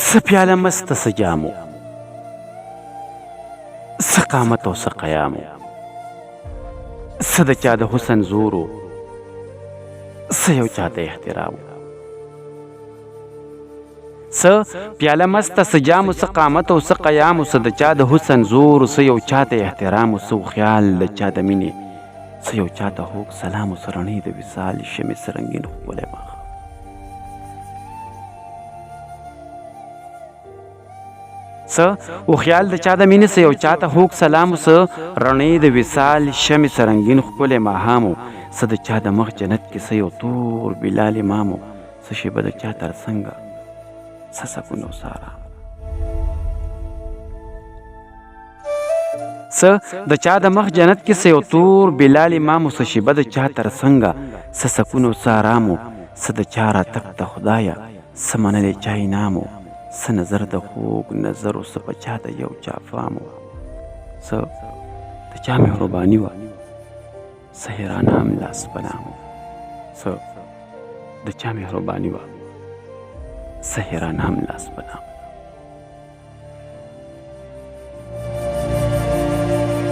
څه پیاله مسته څه جامو، څه قامت او څه قیامو، څه د چا د حسن زورو، څه یو چاته احترامو. څه پیاله مسته څه جامو، څه قامت او څه قیامو، څه د چا د حسن زورو، څه یو چاته احترامو، څه خیال د چا د مینې، څه یو چاته هوک سلام و څه رڼې د وصال شمې څه رنګین ښکلی ماښام. څه و خیال د چا د مینې، څه یو چاته هوک سلام و څه رڼې د وصال شمې څه رنګین ښکلی ماښامو. څه د چا د مخ جنت کې، څه یو تور بلال امامو، څه شیبه د چا تر څنګه، څه سکون او څه ارام. څه د چا د مخ جنت کې، څه یو تور بلال امامو، څه شیبه د چا تر څنګه، څه سکون او څه ارامو. څه د چا راتګ ته خدایه، څه منلی چا انعامو، څه نظر د خوږ نظرو، څه په چا د یو چا فامو. څه د چا مهرباني وه، څه حیرانه هم لاس په نامو. څه د چا مهرباني وه، څه حیرانه هم لاس په نامو.